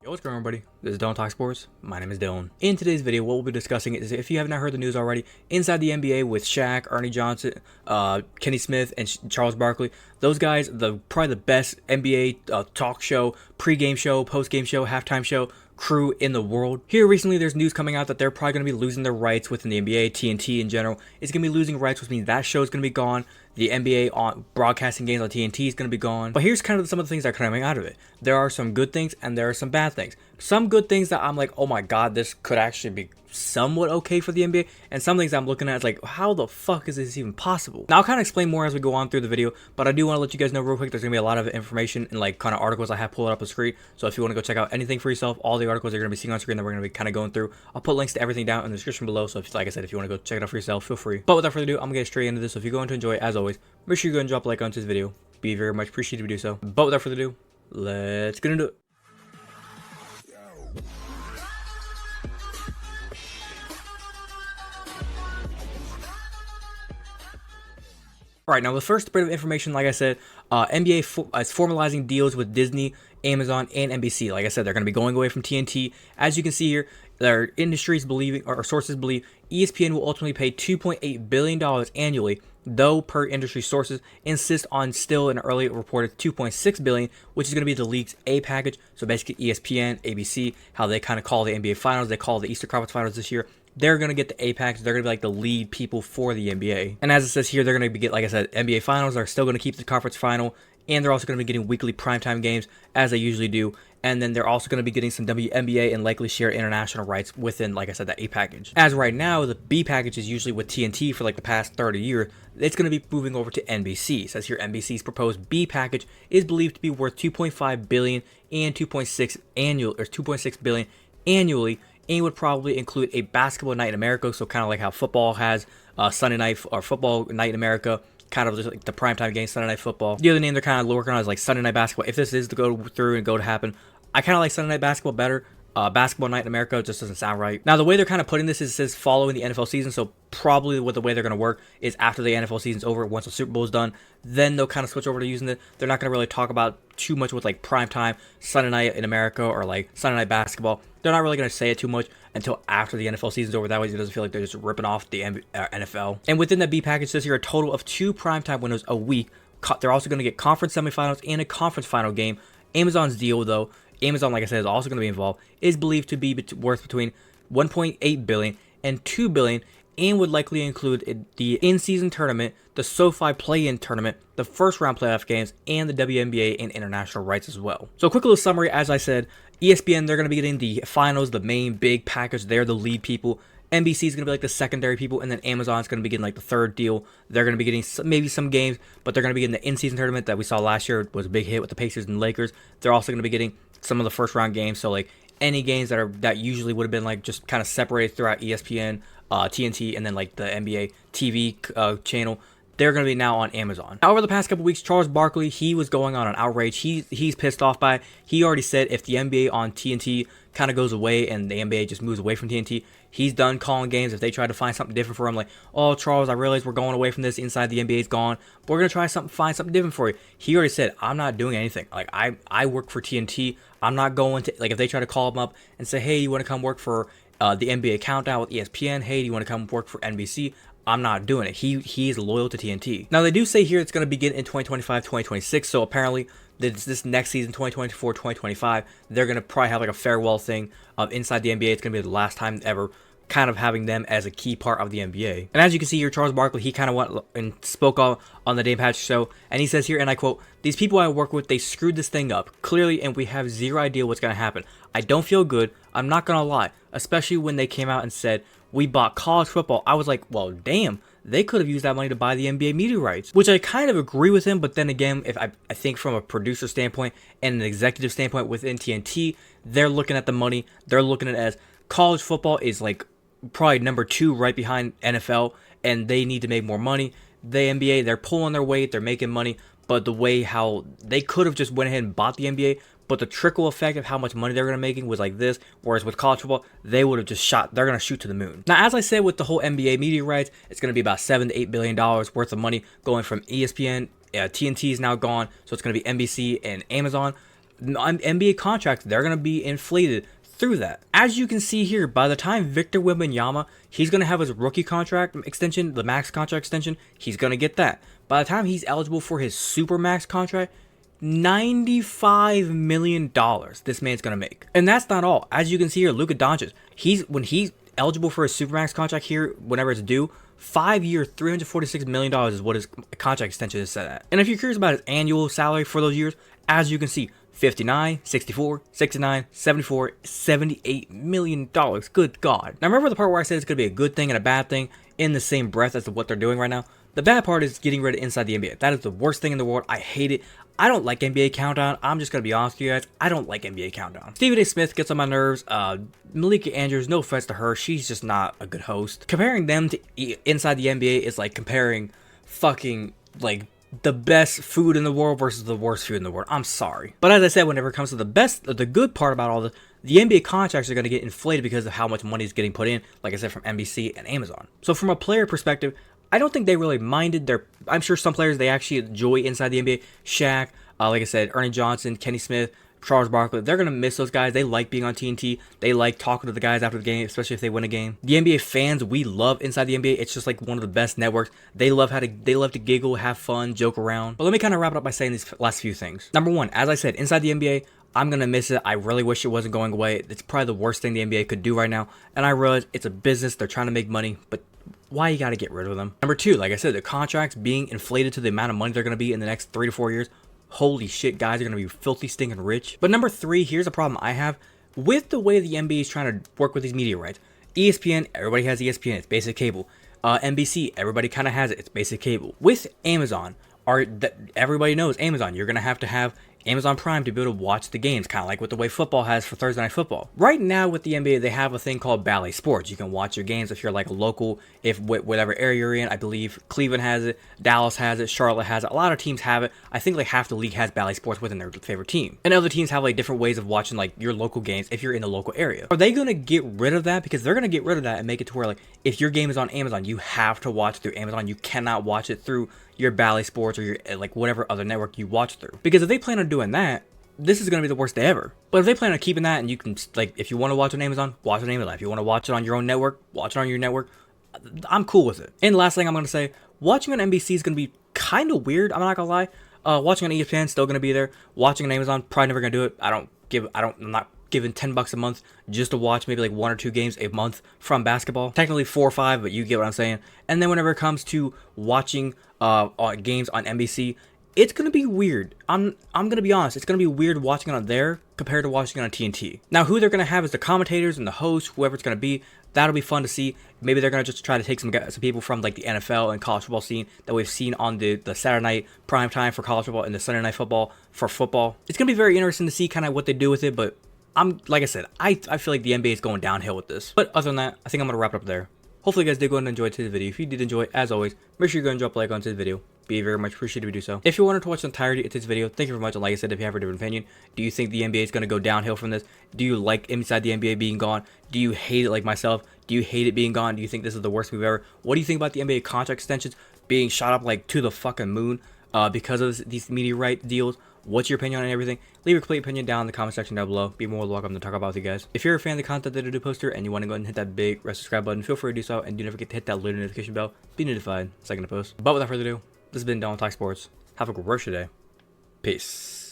Yo, what's going on, everybody? This is Dylan Talk Sports. My name is Dylan. In today's video, what we'll be discussing is, if you have not heard the news already, inside the NBA with Shaq, Ernie Johnson, Kenny Smith, and Charles Barkley. Those guys, probably the best NBA talk show, pre-game show, post-game show, halftime show crew in the world. Here recently, there's news coming out that they're probably going to be losing their rights within the NBA, TNT in general. It's going to be losing rights, which means that show is going to be gone. The NBA on broadcasting games on TNT is going to be gone. But here's kind of some of the things that are coming out of it. There are some good things and there are some bad things. Some good things that I'm like, oh my god, this could actually be somewhat okay for the NBA. And some things I'm looking at is like, how the fuck is this even possible? Now I'll kind of explain more as we go on through the video, but I do want to let you guys know real quick, there's going to be a lot of information and like kind of articles I have pulled up on the screen. So if you want to go check out anything for yourself, all the articles you're going to be seeing on screen that we're going to be kind of going through, I'll put links to everything down in the description below. So if, like I said, if you want to go check it out for yourself, feel free. But without further ado, I'm going to get straight into this. So if you're going to enjoy it, as always, make sure you go and drop a like onto this video. Be very much appreciated if you do so. But without further ado, let's get into it. Alright, now the first bit of information, like I said, NBA is formalizing deals with Disney, Amazon, and NBC. Like I said, they're going to be going away from TNT. As you can see here, their industries believing, or sources believe, ESPN will ultimately pay $2.8 billion annually, though per industry sources insist on still an early reported $2.6 billion, which is going to be the league's A package. So basically ESPN, ABC, how they kind of call the NBA Finals, they call the Eastern Conference Finals this year. They're going to get the A package. They're going to be like the lead people for the NBA. And as it says here, they're going to get, like I said, NBA Finals. They're still going to keep the conference final. And they're also going to be getting weekly primetime games, as they usually do. And then they're also going to be getting some WNBA and likely share international rights within, like I said, the A package. As right now, the B package is usually with TNT for like the past 30 years. It's going to be moving over to NBC. It says here, NBC's proposed B package is believed to be worth $2.5 billion and $2.6 billion annually. And would probably include a basketball night in America, so kind of like how football has Sunday night or football night in America, kind of just like the primetime game, Sunday night football. The other name they're kind of working on is like Sunday night basketball. If this is to go through and go to happen, I kind of like Sunday night basketball better. Basketball night in America just doesn't sound right. Now the way they're kind of putting this is it says following the NFL season, so probably what the way they're going to work is after the NFL season's over, once the Super Bowl is done, then they'll kind of switch over to using it. They're not going to really talk about too much with like primetime Sunday night in America or like Sunday night basketball. They're not really going to say it too much until after the NFL season's over. That way it doesn't feel like they're just ripping off the NFL. And within that B package says here a total of 2 primetime windows a week. They're also going to get conference semifinals and a conference final game. Amazon's deal, though, Amazon, like I said, is also going to be involved, is believed to be worth between $1.8 billion and $2 billion, and would likely include the in-season tournament, the SoFi play-in tournament, the first-round playoff games, and the WNBA and international rights as well. So a quick little summary, as I said, ESPN, they're going to be getting the finals, the main big package. They're the lead people. NBC is going to be like the secondary people, and then Amazon's going to be getting like the third deal. They're going to be getting maybe some games, but they're going to be getting the in-season tournament that we saw last year. It was a big hit with the Pacers and Lakers. They're also going to be getting some of the first-round games, so like any games that usually would have been like just kind of separated throughout ESPN, TNT, and then like the NBA TV channel. They're going to be now on Amazon. Now, over the past couple weeks, Charles Barkley, he was going on an outrage. He's pissed off by it. He already said if the NBA on TNT kind of goes away and the NBA just moves away from TNT, he's done calling games. If they try to find something different for him, like, oh, Charles, I realize we're going away from this inside the NBA is gone, but we're going to try find something different for you. He already said, I'm not doing anything. Like, I work for TNT. I'm not going to, like, if they try to call him up and say, hey, you want to come work for the NBA Countdown with ESPN? Hey, do you want to come work for NBC? I'm not doing it. He's loyal to TNT. Now, they do say here it's going to begin in 2025, 2026. So apparently, this next season, 2024, 2025, they're going to probably have like a farewell thing inside the NBA. It's going to be the last time ever kind of having them as a key part of the NBA. And as you can see here, Charles Barkley, he kind of went and spoke on the Dame Patrick show. And he says here, and I quote, "These people I work with, they screwed this thing up, clearly, and we have zero idea what's going to happen. I don't feel good. I'm not going to lie, especially when they came out and said, we bought college football." I was like, well, damn, they could have used that money to buy the NBA media rights, which I kind of agree with him. But then again, if I think from a producer standpoint and an executive standpoint within TNT, they're looking at the money. They're looking at it as college football is like probably number 2 right behind NFL, and they need to make more money. The NBA, they're pulling their weight. They're making money. But the way how they could have just went ahead and bought the NBA, but the trickle effect of how much money they're going to be making was like this, whereas with college football, they would have just they're going to shoot to the moon. Now, as I said, with the whole NBA media rights, it's going to be about $7 to $8 billion worth of money going from ESPN. TNT is now gone, so it's going to be NBC and Amazon. NBA contracts, they're going to be inflated through that. As you can see here, by the time Victor Wembanyama, he's going to have his rookie contract extension, the max contract extension, he's going to get that. By the time he's eligible for his super max contract, $95 million this man's going to make. And that's not all. As you can see here, Luka Doncic, when he's eligible for a supermax contract here, whenever it's due, 5 year, $346 million is what his contract extension is set at. And if you're curious about his annual salary for those years, as you can see, 59, 64, 69, 74, $78 million. Good God. Now remember the part where I said it's going to be a good thing and a bad thing in the same breath as to what they're doing right now? The bad part is getting rid of Inside the NBA. That is the worst thing in the world. I hate it. I don't like NBA Countdown. I'm just going to be honest with you guys. I don't like NBA Countdown. Stephen A. Smith gets on my nerves. Malika Andrews, no offense to her. She's just not a good host. Comparing them to Inside the NBA is like comparing fucking like the best food in the world versus the worst food in the world. I'm sorry. But as I said, whenever it comes to the good part about all this, the NBA contracts are going to get inflated because of how much money is getting put in, like I said, from NBC and Amazon. So from a player perspective, I don't think they really minded I'm sure some players, they actually enjoy Inside the NBA. Shaq, like I said, Ernie Johnson, Kenny Smith, Charles Barkley, they're going to miss those guys. They like being on TNT. They like talking to the guys after the game, especially if they win a game. The NBA fans, we love Inside the NBA. It's just like one of the best networks. They love to giggle, have fun, joke around. But let me kind of wrap it up by saying these last few things. Number one, as I said, Inside the NBA, I'm going to miss it. I really wish it wasn't going away. It's probably the worst thing the NBA could do right now. And I realize it's a business. They're trying to make money, but why you got to get rid of them? Number two, like I said, the contracts being inflated to the amount of money they're going to be in the next 3 to 4 years. Holy shit, guys are going to be filthy stinking rich. But number three, here's a problem I have with the way the NBA is trying to work with these media rights. ESPN, everybody has ESPN, it's basic cable. NBC, everybody kind of has it, it's basic cable. With Amazon, everybody knows Amazon, you're going to have Amazon Prime to be able to watch the games, kind of like what the way football has for Thursday Night Football. Right now with the NBA, they have a thing called Bally Sports. You can watch your games if you're like a local, if whatever area you're in. I believe Cleveland has it, Dallas has it, Charlotte has it. A lot of teams have it. I think like half the league has Bally Sports within their favorite team. And other teams have like different ways of watching like your local games if you're in the local area. Are they going to get rid of that? Because they're going to get rid of that and make it to where like if your game is on Amazon, you have to watch it through Amazon. You cannot watch it through your Bally Sports or your like whatever other network you watch through. Because if they plan on doing that, this is going to be the worst day ever. But if they plan on keeping that and you can, like, if you want to watch on Amazon, watch on Amazon. If you want to watch it on your own network, watch it on your network. I'm cool with it. And the last thing I'm going to say, watching on NBC is going to be kind of weird. I'm not going to lie. Watching on ESPN, still going to be there. Watching on Amazon, probably never going to do it. I'm not giving $10 a month just to watch maybe like 1 or 2 games a month from basketball. Technically 4 or 5, but you get what I'm saying. And then whenever it comes to watching games on NBC, it's going to be weird. I'm going to be honest. It's going to be weird watching it on there compared to watching it on TNT. Now, who they're going to have is the commentators and the host, whoever it's going to be. That'll be fun to see. Maybe they're going to just try to take some people from like the NFL and college football scene that we've seen on the Saturday night prime time for college football and the Sunday night football for football. It's going to be very interesting to see kind of what they do with it. But like I said, I feel like the NBA is going downhill with this. But other than that, I think I'm going to wrap it up there. Hopefully you guys did go and enjoy today's video. If you did enjoy, as always, make sure you go and drop a like on today's video. Be very much appreciated if you do so. If you wanted to watch the entirety of today's video, thank you very much. And like I said, if you have a different opinion, do you think the NBA is going to go downhill from this? Do you like Inside the NBA being gone? Do you hate it like myself? Do you hate it being gone? Do you think this is the worst move ever? What do you think about the NBA contract extensions being shot up like to the fucking moon because of these media right deals? What's your opinion on everything? Leave a complete opinion down in the comment section down below. Be more than welcome to talk about with you guys. If you're a fan of the content that I do post here and you want to go ahead and hit that big red subscribe button, feel free to do so. And do not forget to hit that little notification bell. Be notified the second I post. But without further ado, this has been Don Talk Sports. Have a great day. Peace.